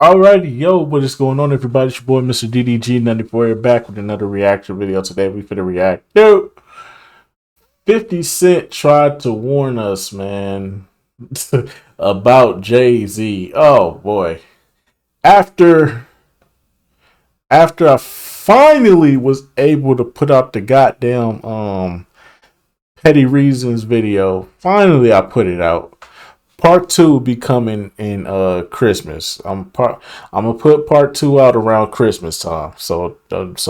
Alrighty, yo, what is going on, everybody? It's your boy, Mr. DDG94, here back with another reaction video. Today, we finna react to 50 Cent tried to warn us, man, about Jay-Z. Oh, boy. After, after I finally was able to put out the goddamn, Petty Reasons video, finally I put it out. Part two be coming in Christmas. I'm gonna put part two out around Christmas time. So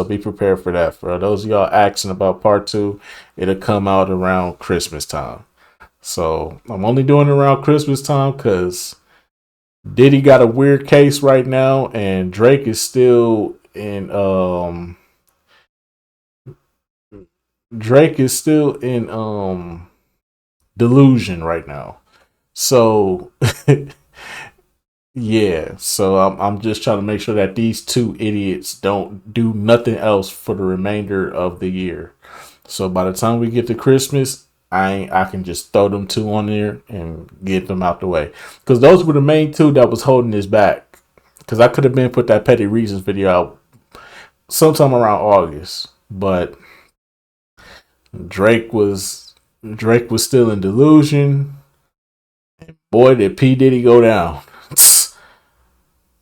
be prepared for that. For those of y'all asking about part two, it'll come out around Christmas time. So I'm only doing it around Christmas time because Diddy got a weird case right now, and Drake is still in delusion right now. So yeah, so I'm just trying to make sure that these two idiots don't do nothing else for the remainder of the year. So by the time we get to Christmas, I can just throw them two on there and get them out the way, because those were the main two that was holding this back. Because I could have been put that Petty Reasons video out sometime around August, but Drake was still in delusion. Boy, did P. Diddy go down.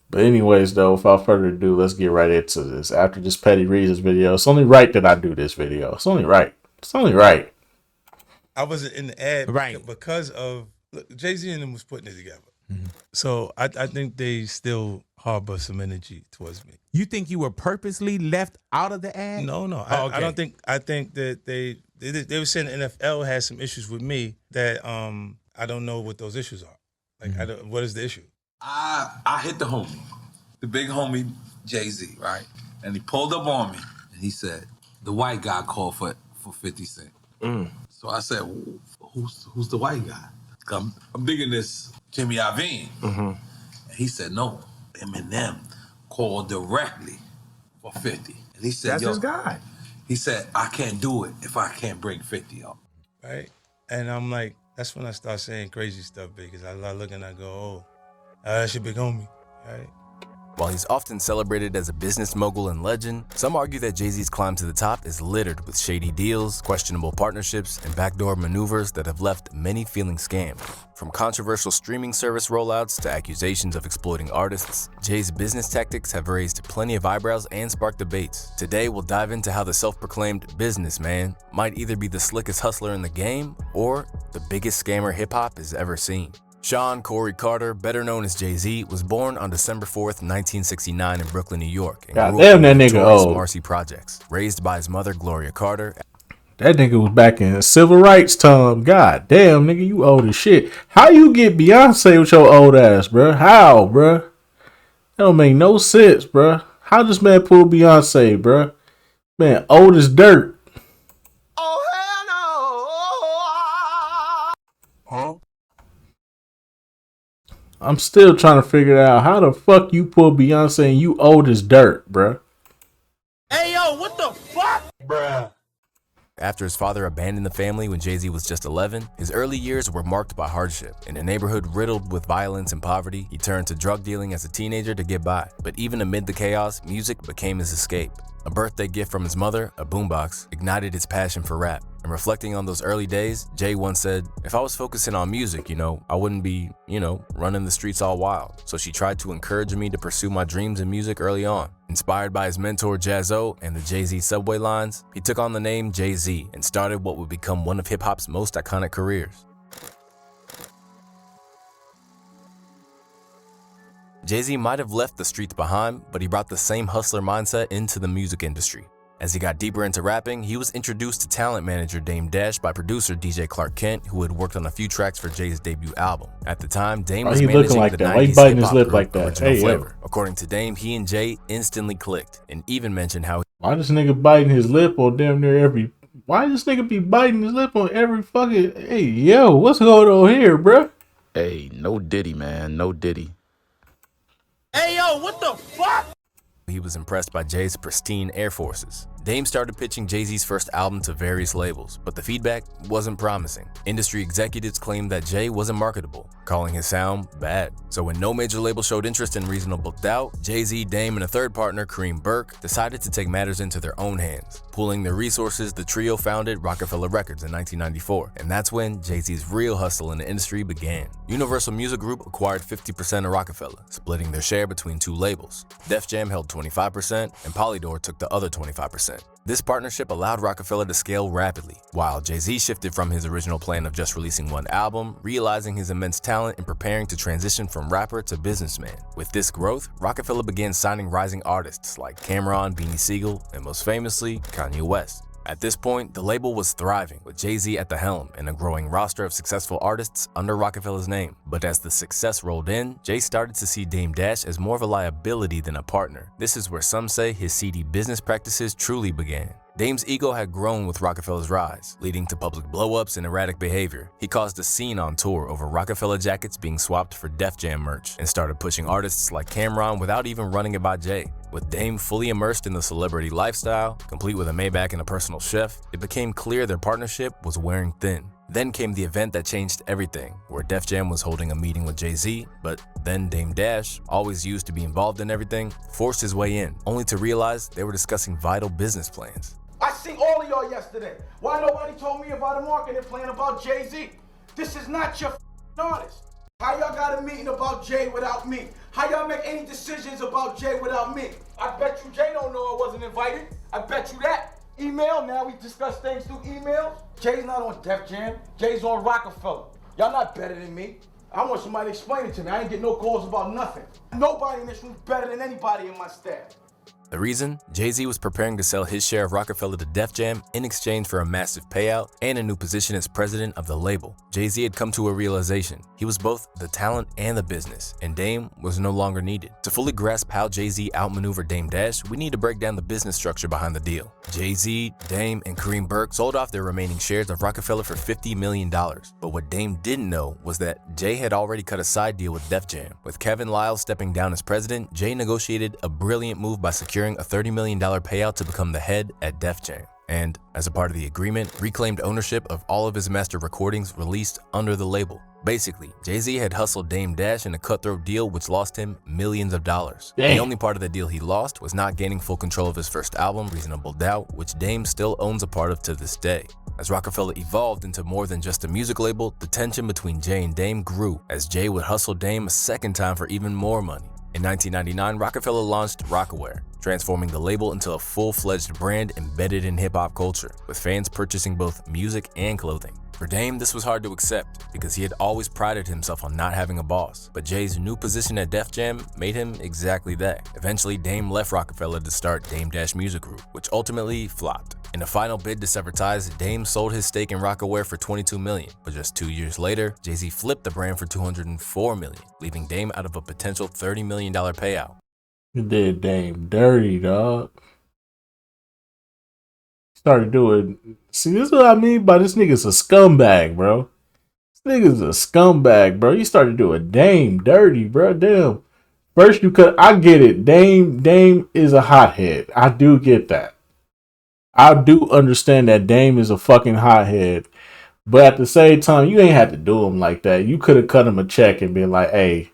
But anyways, though, without further ado, let's get right into this. After this Petty Reasons video, it's only right that I do this video. It's only right. It's only right. I wasn't in the ad Right. because of Jay-Z and them was putting it together. So I think they still harbor some energy towards me. You think you were purposely left out of the ad? No. Oh, okay. I don't think. I think that they were saying the NFL has some issues with me that I don't know what those issues are. Like, what is the issue? I hit the homie, the big homie Jay-Z, right? And he pulled up on me and he said, the white guy called for 50 Cent. So I said, who's the white guy? I'm digging this Jimmy Iovine. And he said, no, Eminem called directly for 50. And he said, That's his guy. He said, I can't do it if I can't bring 50 up. Right? And I'm like, that's when I start saying crazy stuff because I look and I go, oh, that's your big homie, right? While he's often celebrated as a business mogul and legend, some argue that Jay-Z's climb to the top is littered with shady deals, questionable partnerships, and backdoor maneuvers that have left many feeling scammed. From controversial streaming service rollouts to accusations of exploiting artists, Jay's business tactics have raised plenty of eyebrows and sparked debates. Today, we'll dive into how the self-proclaimed businessman might either be the slickest hustler in the game or the biggest scammer hip-hop has ever seen. Sean Corey Carter, better known as Jay-Z, was born on December 4th, 1969 in Brooklyn, New York, and grew up Damn, in that the nigga notorious old. Marcy Projects. Raised by his mother, Gloria Carter. That nigga was back in civil rights time. God damn, nigga, you old as shit. How you get Beyonce with your old ass, bruh? How, bruh? That don't make no sense, bruh. How this man pull Beyonce, bruh? Man, old as dirt. I'm still trying to figure out how the fuck you pull Beyonce and you old as dirt, bruh. Hey, yo, what the fuck? Bruh. After his father abandoned the family when Jay-Z was just 11, his early years were marked by hardship. In a neighborhood riddled with violence and poverty, he turned to drug dealing as a teenager to get by. But even amid the chaos, music became his escape. A birthday gift from his mother, a boombox, ignited his passion for rap. And reflecting on those early days, Jay once said, if I was focusing on music, I wouldn't be, running the streets all wild. So she tried to encourage me to pursue my dreams in music early on. Inspired by his mentor Jaz-O and the Jay-Z subway lines, he took on the name Jay-Z and started what would become one of hip-hop's most iconic careers. Jay-Z might have left the streets behind, but he brought the same hustler mindset into the music industry. As he got deeper into rapping, he was introduced to talent manager Dame Dash by producer DJ Clark Kent, who had worked on a few tracks for Jay's debut album. At the time, Dame was managing like the that? Why he 90s biting his hip-hop lip group like that? Original Hey, yo. Flavor. According to Dame, he and Jay instantly clicked, and even mentioned how Why this nigga biting his lip on damn near every... Why this nigga be biting his lip on every fucking... Hey, yo, what's going on here, bruh? Hey, no Diddy, man. No Diddy. Hey, yo, what the fuck? he was impressed by Jay's pristine Air Forces. Dame started pitching Jay-Z's first album to various labels, but the feedback wasn't promising. Industry executives claimed that Jay wasn't marketable, calling his sound bad. So when no major label showed interest in Reasonable Doubt, Jay-Z, Dame, and a third partner, Kareem Burke, decided to take matters into their own hands. Pooling their resources, the trio founded Rockefeller Records in 1994, and that's when Jay-Z's real hustle in the industry began. Universal Music Group acquired 50% of Rockefeller, splitting their share between two labels. Def Jam held 25%, and Polydor took the other 25%. This partnership allowed Rockefeller to scale rapidly, while Jay-Z shifted from his original plan of just releasing one album, realizing his immense talent and preparing to transition from rapper to businessman. With this growth, Rockefeller began signing rising artists like Cam'ron, Beanie Sigel, and most famously, Kanye West. At this point, the label was thriving, with Jay-Z at the helm and a growing roster of successful artists under Rockefeller's name. But as the success rolled in, Jay started to see Dame Dash as more of a liability than a partner. This is where some say his seedy business practices truly began. Dame's ego had grown with Rockefeller's rise, leading to public blow-ups and erratic behavior. He caused a scene on tour over Rockefeller jackets being swapped for Def Jam merch and started pushing artists like Cam'ron without even running it by Jay. With Dame fully immersed in the celebrity lifestyle, complete with a Maybach and a personal chef, it became clear their partnership was wearing thin. Then came the event that changed everything, where Def Jam was holding a meeting with Jay-Z, but then Dame Dash, always used to be involved in everything, forced his way in, only to realize they were discussing vital business plans. I seen all of y'all yesterday. Why nobody told me about a marketing plan about Jay-Z? This is not your artist. How y'all got a meeting about Jay without me? How y'all make any decisions about Jay without me? I bet you Jay don't know I wasn't invited. I bet you that. Email, now we discuss things through emails. Jay's not on Def Jam. Jay's on Rockefeller. Y'all not better than me. I want somebody to explain it to me. I ain't get no calls about nothing. Nobody in this room's better than anybody in my staff. The reason? Jay-Z was preparing to sell his share of Rockefeller to Def Jam in exchange for a massive payout and a new position as president of the label. Jay-Z had come to a realization. He was both the talent and the business, and Dame was no longer needed. To fully grasp how Jay-Z outmaneuvered Dame Dash, we need to break down the business structure behind the deal. Jay-Z, Dame, and Kareem Burke sold off their remaining shares of Rockefeller for $50 million. But what Dame didn't know was that Jay had already cut a side deal with Def Jam. With Kevin Liles stepping down as president, Jay negotiated a brilliant move by securing a $30 million payout to become the head at Def Jam. And, as a part of the agreement, reclaimed ownership of all of his master recordings released under the label. Basically, Jay-Z had hustled Dame Dash in a cutthroat deal which lost him millions of dollars. Damn. The only part of the deal he lost was not gaining full control of his first album, Reasonable Doubt, which Dame still owns a part of to this day. As Rockefeller evolved into more than just a music label, the tension between Jay and Dame grew as Jay would hustle Dame a second time for even more money. In 1999, Rockefeller launched Rocawear, transforming the label into a full-fledged brand embedded in hip-hop culture, with fans purchasing both music and clothing. For Dame, this was hard to accept because he had always prided himself on not having a boss, but Jay's new position at Def Jam made him exactly that. Eventually, Dame left Rockefeller to start Dame Dash Music Group, which ultimately flopped. In a final bid to sever ties, Dame sold his stake in Rocawear for $22 million, but just 2 years later, Jay-Z flipped the brand for $204 million, leaving Dame out of a potential $30 million payout. You did Dame dirty, dog. Started doing. See, this is what I mean by this nigga's a scumbag, bro. This nigga's a scumbag, bro. You started doing Dame dirty, bro. Damn. First you cut. I get it. Dame is a hothead. I do get that. I do understand that Dame is a fucking hothead. But at the same time, you ain't had to do him like that. You could have cut him a check and been like, hey,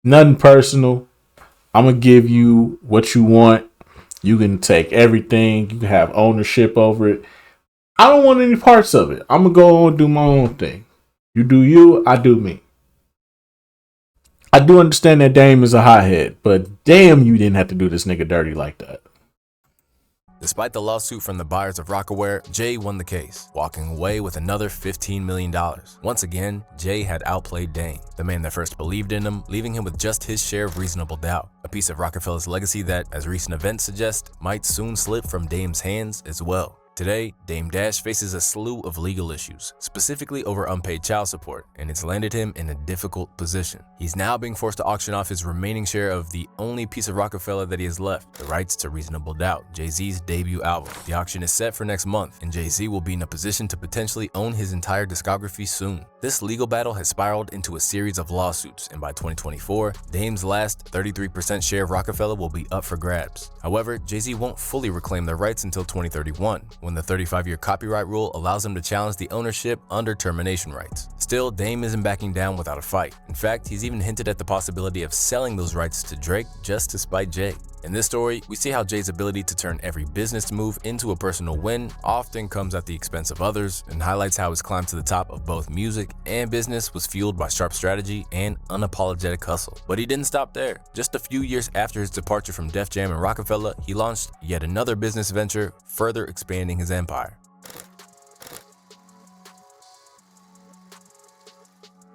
nothing personal. I'm going to give you what you want. You can take everything. You can have ownership over it. I don't want any parts of it. I'm going to go and do my own thing. You do you, I do me. I do understand that Dame is a hothead, but damn, you didn't have to do this nigga dirty like that. Despite the lawsuit from the buyers of Rocawear, Jay won the case, walking away with another $15 million. Once again, Jay had outplayed Dame, the man that first believed in him, leaving him with just his share of Reasonable Doubt, a piece of Rockefeller's legacy that, as recent events suggest, might soon slip from Dame's hands as well. Today, Dame Dash faces a slew of legal issues, specifically over unpaid child support, and it's landed him in a difficult position. He's now being forced to auction off his remaining share of the only piece of Rockefeller that he has left, the rights to Reasonable Doubt, Jay-Z's debut album. The auction is set for next month, and Jay-Z will be in a position to potentially own his entire discography soon. This legal battle has spiraled into a series of lawsuits, and by 2024, Dame's last 33% share of Rockefeller will be up for grabs. However, Jay-Z won't fully reclaim their rights until 2031, when the 35-year copyright rule allows him to challenge the ownership under termination rights. Still, Dame isn't backing down without a fight. In fact, he's even hinted at the possibility of selling those rights to Drake just to spite Jay. In this story, we see how Jay's ability to turn every business move into a personal win often comes at the expense of others, and highlights how his climb to the top of both music and business was fueled by sharp strategy and unapologetic hustle. But he didn't stop there. Just a few years after his departure from Def Jam and Rockefeller, he launched yet another business venture, further expanding his empire.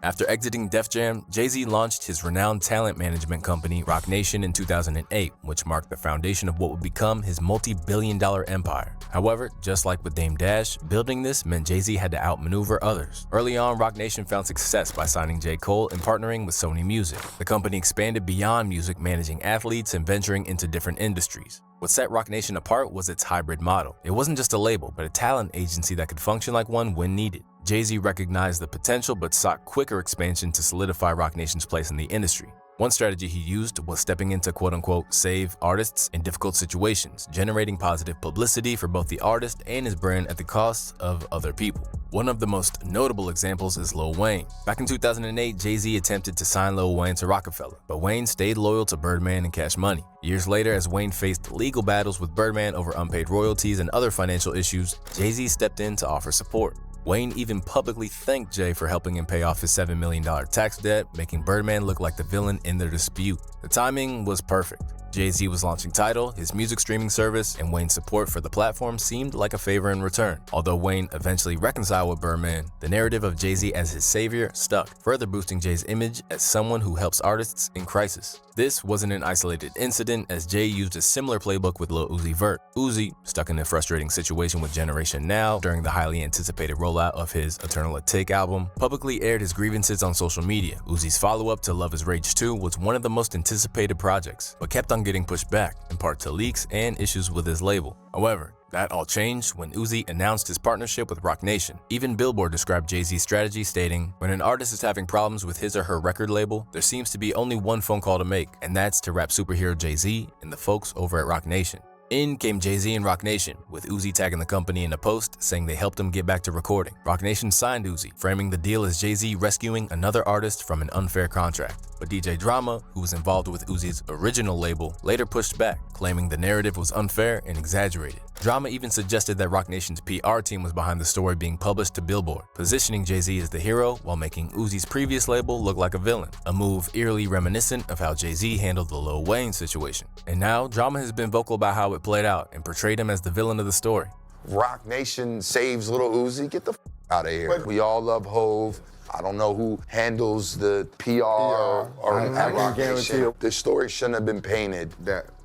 After exiting Def Jam, Jay-Z launched his renowned talent management company, Roc Nation, in 2008, which marked the foundation of what would become his multi-billion-dollar empire. However, just like with Dame Dash, building this meant Jay-Z had to outmaneuver others. Early on, Roc Nation found success by signing J. Cole and partnering with Sony Music. The company expanded beyond music, managing athletes and venturing into different industries. What set Roc Nation apart was its hybrid model. It wasn't just a label, but a talent agency that could function like one when needed. Jay-Z recognized the potential but sought quicker expansion to solidify Roc Nation's place in the industry. One strategy he used was stepping in to quote-unquote save artists in difficult situations, generating positive publicity for both the artist and his brand at the cost of other people. One of the most notable examples is Lil Wayne. Back in 2008, Jay-Z attempted to sign Lil Wayne to Rockefeller, but Wayne stayed loyal to Birdman and Cash Money. Years later, as Wayne faced legal battles with Birdman over unpaid royalties and other financial issues, Jay-Z stepped in to offer support. Wayne even publicly thanked Jay for helping him pay off his $7 million tax debt, making Birdman look like the villain in their dispute. The timing was perfect. Jay-Z was launching Tidal, his music streaming service, and Wayne's support for the platform seemed like a favor in return. Although Wayne eventually reconciled with Birdman, the narrative of Jay-Z as his savior stuck, further boosting Jay's image as someone who helps artists in crisis. This wasn't an isolated incident, as Jay used a similar playbook with Lil Uzi Vert. Uzi, stuck in a frustrating situation with Generation Now during the highly anticipated rollout of his Eternal Atake album, publicly aired his grievances on social media. Uzi's follow-up to Love Is Rage 2 was one of the most anticipated projects, but kept on getting pushed back, in part to leaks and issues with his label. However, that all changed when Uzi announced his partnership with Roc Nation. Even Billboard described Jay-Z's strategy, stating, "When an artist is having problems with his or her record label, there seems to be only one phone call to make, and that's to rap superhero Jay-Z and the folks over at Roc Nation." In came Jay-Z and Roc Nation, with Uzi tagging the company in a post saying they helped him get back to recording. Roc Nation signed Uzi, framing the deal as Jay-Z rescuing another artist from an unfair contract. But DJ Drama, who was involved with Uzi's original label, later pushed back, claiming the narrative was unfair and exaggerated. Drama even suggested that Roc Nation's PR team was behind the story being published to Billboard, positioning Jay-Z as the hero while making Uzi's previous label look like a villain, a move eerily reminiscent of how Jay-Z handled the Lil Wayne situation. And now, Drama has been vocal about how it played out and portrayed him as the villain of the story. Roc Nation saves Lil Uzi. Get the out of here. We all love Hove. I don't know who handles the PR or at Roc Nation. This story shouldn't have been painted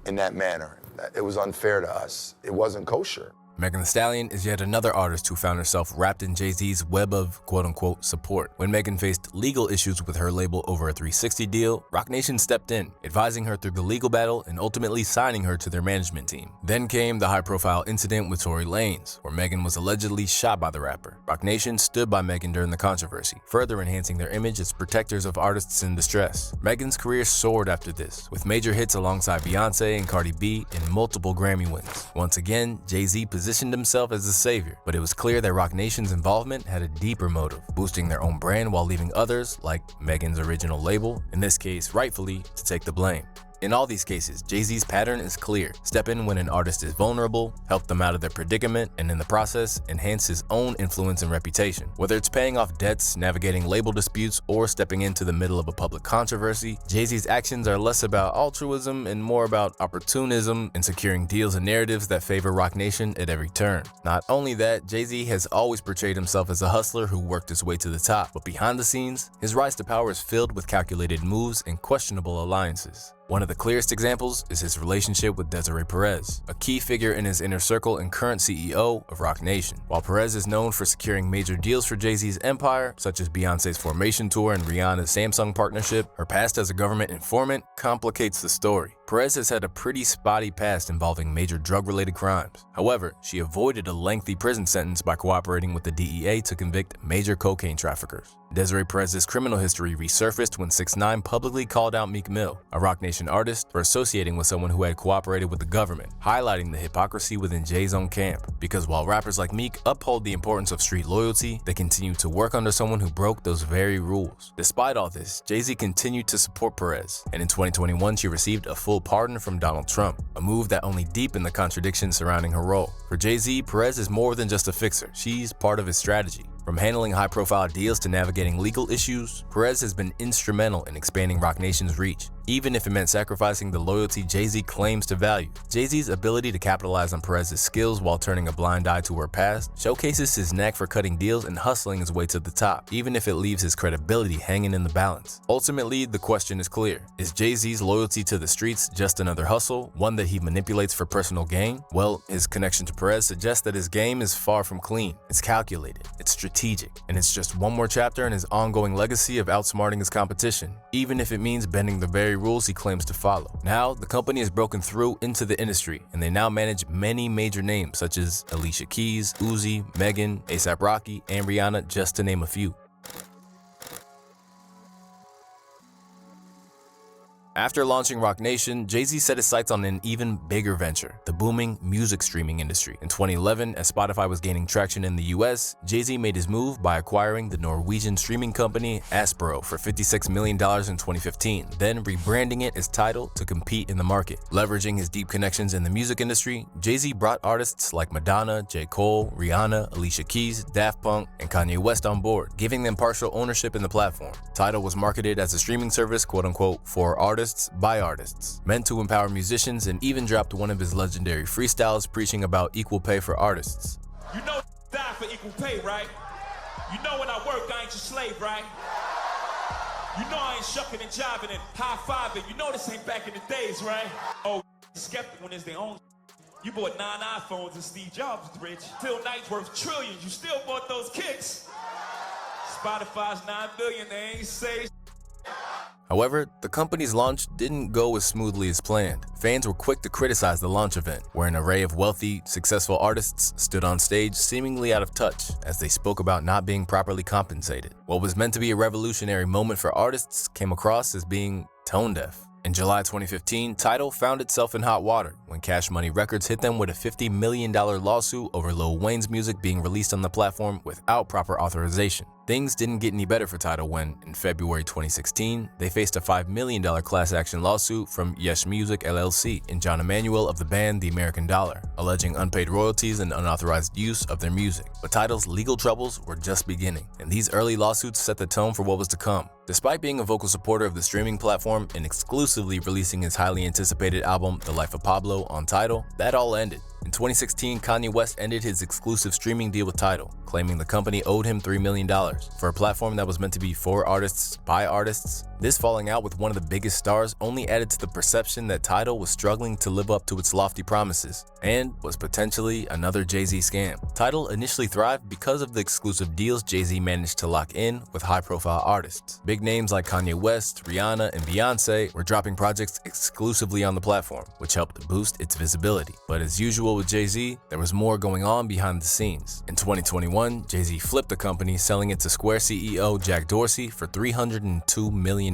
in that manner. It was unfair to us. It wasn't kosher. Megan Thee Stallion is yet another artist who found herself wrapped in Jay-Z's web of quote-unquote support. When Megan faced legal issues with her label over a 360 deal, Roc Nation stepped in, advising her through the legal battle and ultimately signing her to their management team. Then came the high-profile incident with Tory Lanez, where Megan was allegedly shot by the rapper. Roc Nation stood by Megan during the controversy, further enhancing their image as protectors of artists in distress. Megan's career soared after this, with major hits alongside Beyonce and Cardi B and multiple Grammy wins. Once again, Jay-Z positioned himself as the savior, but it was clear that Roc Nation's involvement had a deeper motive, boosting their own brand while leaving others, like Megan's original label, in this case rightfully, to take the blame. In all these cases, Jay-Z's pattern is clear. Step in when an artist is vulnerable, help them out of their predicament, and in the process, enhance his own influence and reputation. Whether it's paying off debts, navigating label disputes, or stepping into the middle of a public controversy, Jay-Z's actions are less about altruism and more about opportunism and securing deals and narratives that favor Roc Nation at every turn. Not only that, Jay-Z has always portrayed himself as a hustler who worked his way to the top, but behind the scenes, his rise to power is filled with calculated moves and questionable alliances. One of the clearest examples is his relationship with Desiree Perez, a key figure in his inner circle and current CEO of Roc Nation. While Perez is known for securing major deals for Jay-Z's empire, such as Beyoncé's Formation Tour and Rihanna's Samsung partnership, her past as a government informant complicates the story. Perez has had a pretty spotty past involving major drug-related crimes. However, she avoided a lengthy prison sentence by cooperating with the DEA to convict major cocaine traffickers. Desiree Perez's criminal history resurfaced when 6ix9ine publicly called out Meek Mill, a Roc Nation artist, for associating with someone who had cooperated with the government, highlighting the hypocrisy within Jay's own camp. Because while rappers like Meek uphold the importance of street loyalty, they continue to work under someone who broke those very rules. Despite all this, Jay-Z continued to support Perez, and in 2021 she received a full pardon from Donald Trump, a move that only deepened the contradictions surrounding her role. For Jay-Z, Perez is more than just a fixer, she's part of his strategy. From handling high-profile deals to navigating legal issues, Perez has been instrumental in expanding Roc Nation's reach, even if it meant sacrificing the loyalty Jay-Z claims to value. Jay-Z's ability to capitalize on Perez's skills while turning a blind eye to her past showcases his knack for cutting deals and hustling his way to the top, even if it leaves his credibility hanging in the balance. Ultimately, the question is clear. Is Jay-Z's loyalty to the streets just another hustle, one that he manipulates for personal gain? Well, his connection to Perez suggests that his game is far from clean. It's calculated, it's strategic, and it's just one more chapter in his ongoing legacy of outsmarting his competition, even if it means bending the very rules he claims to follow. Now, the company has broken through into the industry, and they now manage many major names such as Alicia Keys, Uzi, Megan, A$AP Rocky, and Rihanna, just to name a few. After launching Roc Nation, Jay-Z set his sights on an even bigger venture, the booming music streaming industry. In 2011, as Spotify was gaining traction in the US, Jay-Z made his move by acquiring the Norwegian streaming company Aspero for $56 million in 2015, then rebranding it as Tidal to compete in the market. Leveraging his deep connections in the music industry, Jay-Z brought artists like Madonna, J. Cole, Rihanna, Alicia Keys, Daft Punk, and Kanye West on board, giving them partial ownership in the platform. Tidal was marketed as a streaming service, quote-unquote, for artists by artists, meant to empower musicians, and even dropped one of his legendary freestyles preaching about equal pay for artists. You know die for equal pay, right? You know when I work, I ain't your slave, right? You know I ain't shucking and jiving and high-fiving. You know this ain't back in the days, right? Oh, skeptic when it's their own. You bought 9 iPhones and Steve Jobs was rich. Phil Knight's worth trillions. You still bought those kicks. Spotify's 9 billion, they ain't say. However, the company's launch didn't go as smoothly as planned. Fans were quick to criticize the launch event, where an array of wealthy, successful artists stood on stage seemingly out of touch as they spoke about not being properly compensated. What was meant to be a revolutionary moment for artists came across as being tone-deaf. In July 2015, Tidal found itself in hot water when Cash Money Records hit them with a $50 million lawsuit over Lil Wayne's music being released on the platform without proper authorization. Things didn't get any better for Tidal when, in February 2016, they faced a $5 million class action lawsuit from Yesh Music LLC and John Emanuel of the band The American Dollar, alleging unpaid royalties and unauthorized use of their music. But Tidal's legal troubles were just beginning, and these early lawsuits set the tone for what was to come. Despite being a vocal supporter of the streaming platform and exclusively releasing his highly anticipated album The Life of Pablo on Tidal, that all ended. In 2016, Kanye West ended his exclusive streaming deal with Tidal, claiming the company owed him $3 million for a platform that was meant to be for artists by artists. This falling out with one of the biggest stars only added to the perception that Tidal was struggling to live up to its lofty promises and was potentially another Jay-Z scam. Tidal initially thrived because of the exclusive deals Jay-Z managed to lock in with high-profile artists. Big names like Kanye West, Rihanna, and Beyoncé were dropping projects exclusively on the platform, which helped boost its visibility. But as usual with Jay-Z, there was more going on behind the scenes. In 2021, Jay-Z flipped the company, selling it to Square CEO Jack Dorsey for $302 million.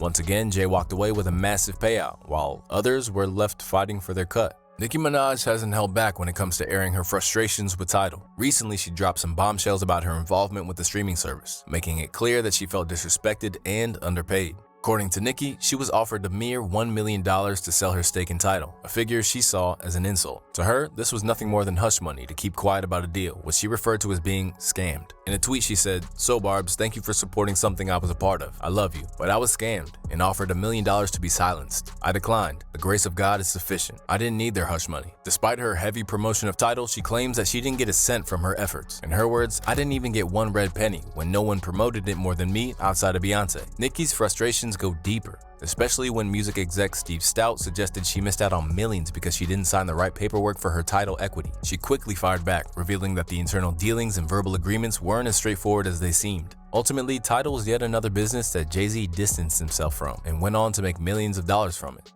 Once again, Jay walked away with a massive payout, while others were left fighting for their cut. Nicki Minaj hasn't held back when it comes to airing her frustrations with Tidal. Recently, she dropped some bombshells about her involvement with the streaming service, making it clear that she felt disrespected and underpaid. According to Nicki, she was offered a mere $1 million to sell her stake in Tidal, a figure she saw as an insult. To her, this was nothing more than hush money to keep quiet about a deal, which she referred to as being scammed. In a tweet, she said, "So Barbs, thank you for supporting something I was a part of. I love you, but I was scammed and offered $1 million to be silenced. I declined. The grace of God is sufficient. I didn't need their hush money." Despite her heavy promotion of Tidal, she claims that she didn't get a cent from her efforts. In her words, "I didn't even get one red penny when no one promoted it more than me outside of Beyonce." Nicki's frustrations go deeper. especially when music exec Steve Stout suggested she missed out on millions because she didn't sign the right paperwork for her Tidal equity. She quickly fired back, revealing that the internal dealings and verbal agreements weren't as straightforward as they seemed. Ultimately, Tidal was yet another business that Jay-Z distanced himself from and went on to make millions of dollars from it.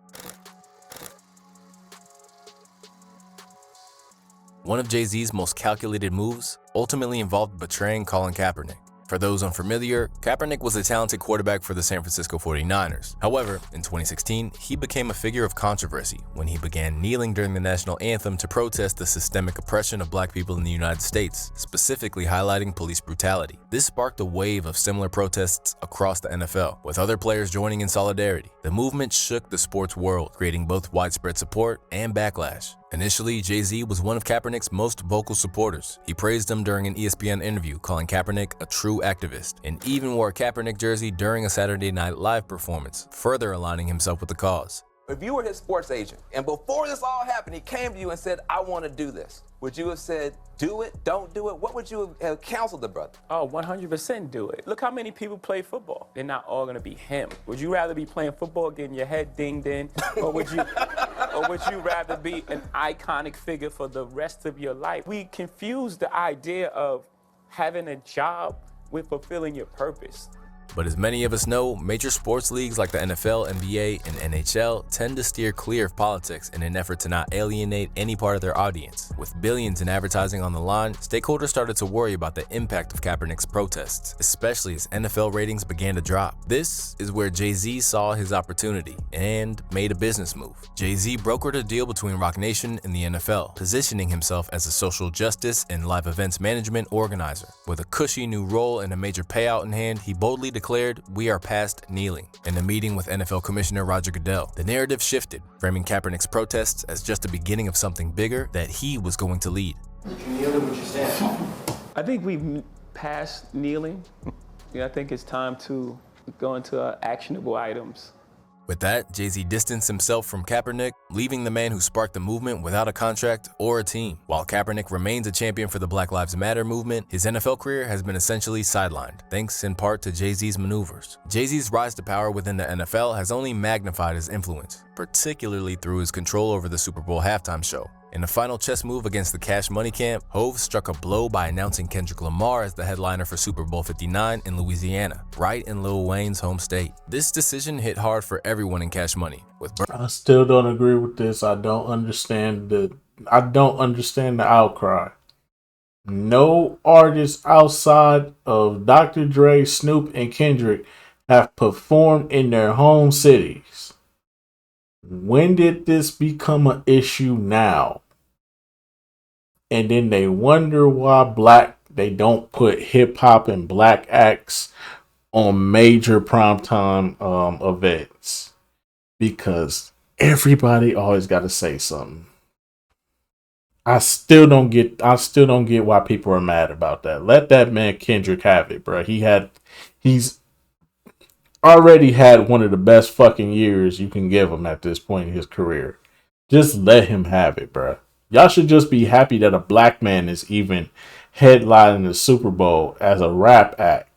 One of Jay-Z's most calculated moves ultimately involved betraying Colin Kaepernick. For those unfamiliar, Kaepernick was a talented quarterback for the San Francisco 49ers. However, in 2016, he became a figure of controversy when he began kneeling during the national anthem to protest the systemic oppression of black people in the United States, specifically highlighting police brutality. This sparked a wave of similar protests across the NFL, with other players joining in solidarity. The movement shook the sports world, creating both widespread support and backlash. Initially, Jay-Z was one of Kaepernick's most vocal supporters. He praised him during an ESPN interview, calling Kaepernick a true activist, and even wore a Kaepernick jersey during a Saturday Night Live performance, further aligning himself with the cause. If you were his sports agent, and before this all happened, he came to you and said, I want to do this, would you have said, do it, don't do it? What would you have counseled the brother? Oh, 100% do it. Look how many people play football. They're not all going to be him. Would you rather be playing football, getting your head dinged in, or would you rather be an iconic figure for the rest of your life? We confuse the idea of having a job with fulfilling your purpose. But as many of us know, major sports leagues like the NFL, NBA, and NHL tend to steer clear of politics in an effort to not alienate any part of their audience. With billions in advertising on the line, stakeholders started to worry about the impact of Kaepernick's protests, especially as NFL ratings began to drop. This is where Jay-Z saw his opportunity and made a business move. Jay-Z brokered a deal between Roc Nation and the NFL, positioning himself as a social justice and live events management organizer. With a cushy new role and a major payout in hand, he boldly declared, "We are past kneeling." In a meeting with NFL Commissioner Roger Goodell, the narrative shifted, framing Kaepernick's protests as just the beginning of something bigger that he was going to lead. I think we've passed kneeling. I think it's time to go into actionable items. With that, Jay-Z distanced himself from Kaepernick, leaving the man who sparked the movement without a contract or a team. While Kaepernick remains a champion for the Black Lives Matter movement, his NFL career has been essentially sidelined, thanks in part to Jay-Z's maneuvers. Jay-Z's rise to power within the NFL has only magnified his influence, particularly through his control over the Super Bowl halftime show. In a final chess move against the Cash Money camp, Hov struck a blow by announcing Kendrick Lamar as the headliner for Super Bowl 59 in Louisiana, right in Lil Wayne's home state. This decision hit hard for everyone in Cash Money. I still don't agree with this. I don't understand the outcry. No artists outside of Dr. Dre, Snoop, and Kendrick have performed in their home cities. When did this become an issue now? And then they wonder why they don't put hip hop and black acts on major primetime events. Because everybody always got to say something. I still don't get why people are mad about that. Let that man Kendrick have it, bro. He's already had one of the best fucking years you can give him at this point in his career. Just let him have it, bro. Y'all should just be happy that a black man is even headlining the Super Bowl as a rap act.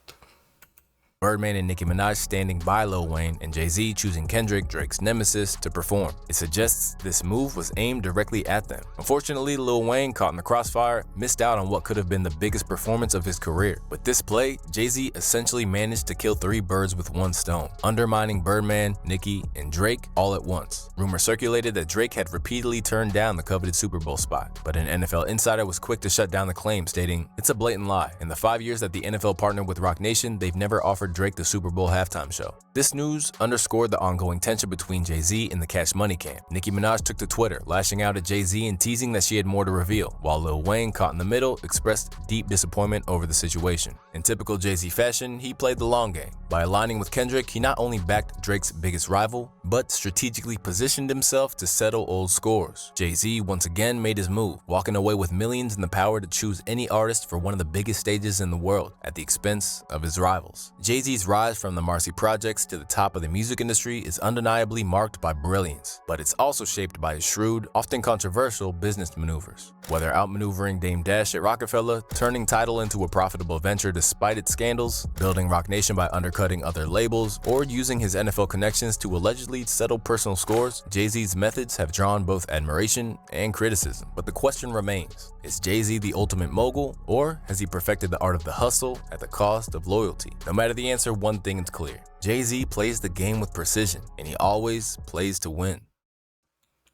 Birdman and Nicki Minaj standing by Lil Wayne, and Jay-Z choosing Kendrick, Drake's nemesis, to perform. It suggests this move was aimed directly at them. Unfortunately, Lil Wayne, caught in the crossfire, missed out on what could have been the biggest performance of his career. With this play, Jay-Z essentially managed to kill 3 birds with 1 stone, undermining Birdman, Nicki, and Drake all at once. Rumors circulated that Drake had repeatedly turned down the coveted Super Bowl spot, but an NFL insider was quick to shut down the claim, stating, "It's a blatant lie. In the 5 years that the NFL partnered with Roc Nation, they've never offered Drake the Super Bowl halftime show." This news underscored the ongoing tension between Jay-Z and the Cash Money camp. Nicki Minaj took to Twitter, lashing out at Jay-Z and teasing that she had more to reveal, while Lil Wayne, caught in the middle, expressed deep disappointment over the situation. In typical Jay-Z fashion, he played the long game. By aligning with Kendrick, he not only backed Drake's biggest rival, but strategically positioned himself to settle old scores. Jay-Z once again made his move, walking away with millions and the power to choose any artist for one of the biggest stages in the world, at the expense of his rivals. Jay-Z Jay-Z's rise from the Marcy Projects to the top of the music industry is undeniably marked by brilliance, but it's also shaped by his shrewd, often controversial business maneuvers. Whether outmaneuvering Dame Dash at Rockefeller, turning Tidal into a profitable venture despite its scandals, building Roc Nation by undercutting other labels, or using his NFL connections to allegedly settle personal scores, Jay-Z's methods have drawn both admiration and criticism. But the question remains, is Jay-Z the ultimate mogul, or has he perfected the art of the hustle at the cost of loyalty? No matter the answer, one thing is clear. Jay-Z plays the game with precision, and he always plays to win.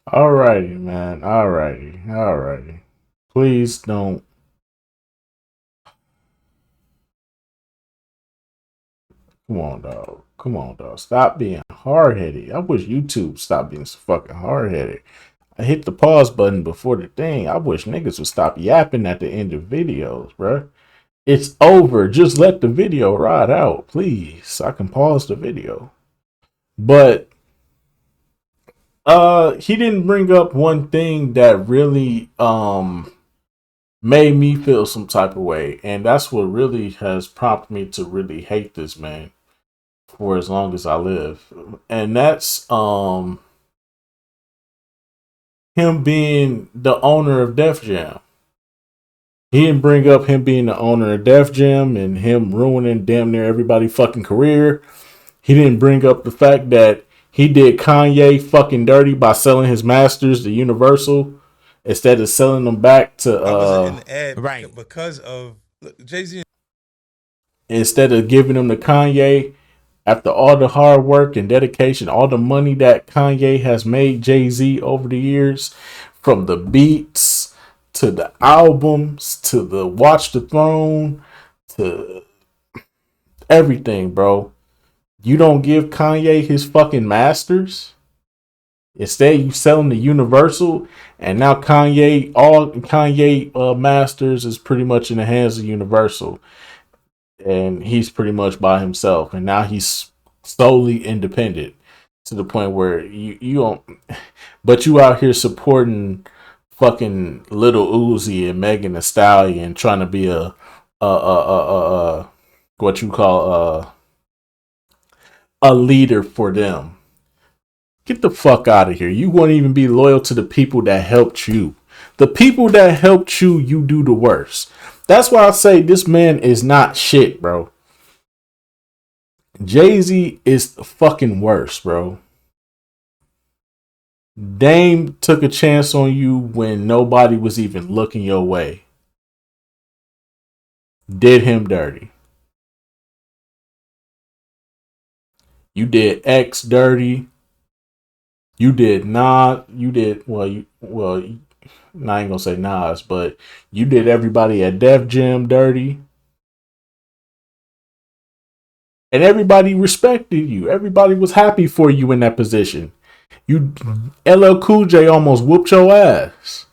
Alrighty, man. Alrighty. Please don't. Come on, dog. Stop being hard-headed. I wish YouTube stopped being so fucking hard-headed. I hit the pause button before the thing. I wish niggas would stop yapping at the end of videos, bruh. It's over. Just let the video ride out, please. So I can pause the video. But he didn't bring up one thing that really made me feel some type of way, and that's what really has prompted me to really hate this man for as long as I live. And that's him being the owner of Def Jam. He didn't bring up him being the owner of Def Jam and him ruining damn near everybody's fucking career. He didn't bring up the fact that he did Kanye fucking dirty by selling his masters to Universal instead of selling them back to I was in the ad right because of Jay-Z. Instead of giving them to Kanye, after all the hard work and dedication, all the money that Kanye has made Jay-Z over the years, from the beats to the albums to the Watch the Throne to everything, bro. You don't give Kanye his fucking masters. Instead, you sell them to Universal, and now all Kanye masters is pretty much in the hands of Universal, and he's pretty much by himself. And now he's solely independent to the point where you don't. But you out here supporting fucking Lil Uzi and Megan Thee Stallion, trying to be a what you call a leader for them. Get the fuck out of here. You won't even be loyal to the people that helped you. The people that helped you, you do the worst. That's why I say this man is not shit, bro. Jay-Z is the fucking worst, bro. Dame took a chance on you when nobody was even looking your way. Did him dirty. You did X dirty. You did Nas. You did I ain't gonna say Nas, but you did everybody at Def Jam dirty. And everybody respected you. Everybody was happy for you in that position. LL Cool J almost whooped your ass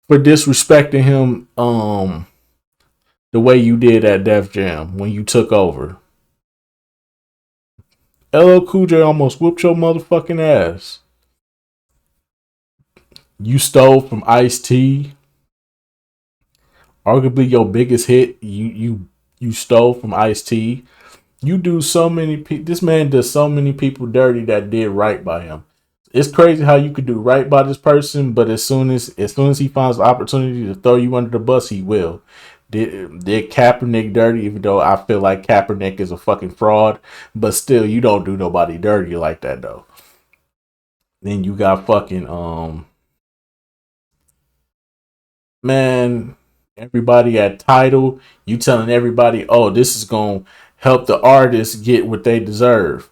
for disrespecting him the way you did at Def Jam when you took over. LL Cool J almost whooped your motherfucking ass. You stole from Ice-T. Arguably your biggest hit, you stole from Ice-T. You do so many people. This man does so many people dirty that did right by him. It's crazy how you could do right by this person, but as soon as he finds the opportunity to throw you under the bus, he will. Did Kaepernick dirty, even though I feel like Kaepernick is a fucking fraud, but still, you don't do nobody dirty like that though. Then you got fucking man, everybody at Tidal, you telling everybody, oh, this is gonna help the artists get what they deserve.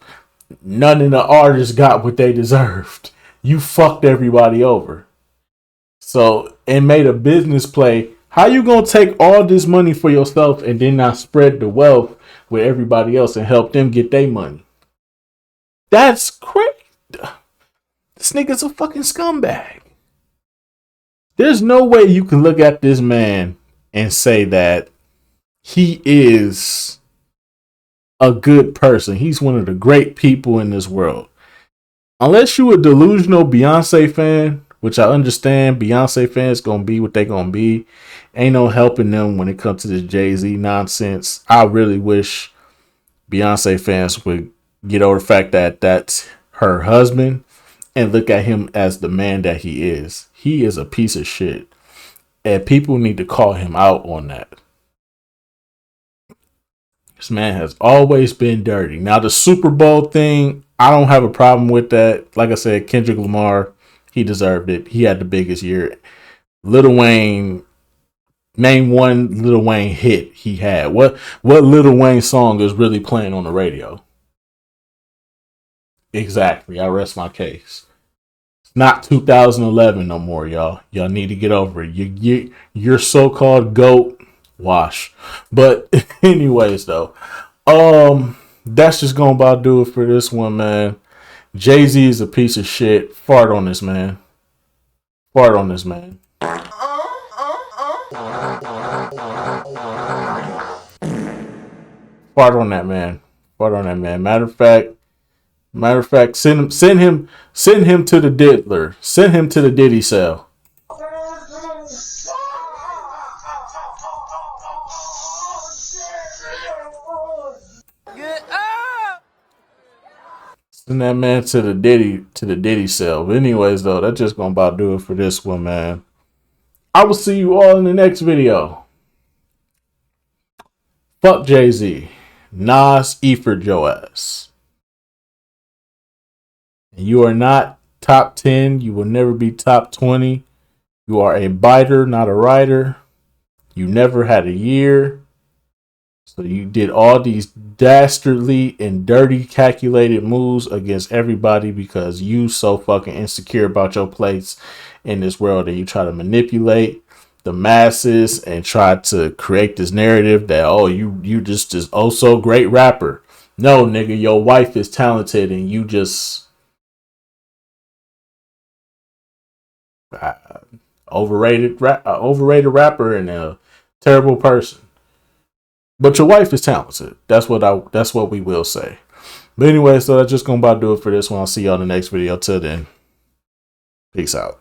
None of the artists got what they deserved. You fucked everybody over. So it made a business play. How you gonna take all this money for yourself and then not spread the wealth with everybody else and help them get their money? That's crazy. This nigga's a fucking scumbag. There's no way you can look at this man and say that he is a good person. He's one of the great people in this world. Unless you a delusional Beyonce fan, which I understand, Beyonce fans gonna be what they gonna be. Ain't no helping them when it comes to this Jay-Z nonsense. I really wish Beyonce fans would get over the fact that that's her husband and look at him as the man that he is. He is a piece of shit. And people need to call him out on that. This man has always been dirty. Now, the Super Bowl thing, I don't have a problem with that. Like I said, Kendrick Lamar, he deserved it. He had the biggest year. Lil Wayne, name one Lil Wayne hit he had. What Lil Wayne song is really playing on the radio? Exactly. I rest my case. It's not 2011 no more, y'all. Y'all need to get over it. Your so-called GOAT, wash. But anyways, though, that's just gonna about do it for this one, man. Jay-Z is a piece of shit. Fart on this man. Fart on this man. Fart on that man. Fart on that man. Matter of fact, send him to the diddler. Send him to the Diddy cell. Send that man to the Diddy cell. But anyways, though, that's just gonna about do it for this one, man. I will see you all in the next video. Fuck Jay-Z. Nas Eford your ass. You are not top 10. You will never be top 20. You are a biter, not a writer. You never had a year. So you did all these dastardly and dirty calculated moves against everybody because you so fucking insecure about your place in this world that you try to manipulate the masses and try to create this narrative that, oh, you just this oh so great rapper. No, nigga, your wife is talented and you just overrated rapper and a terrible person. But your wife is talented. That's what we will say. But anyway, so that's just gonna about do it for this one. I'll see y'all in the next video. Till then, peace out.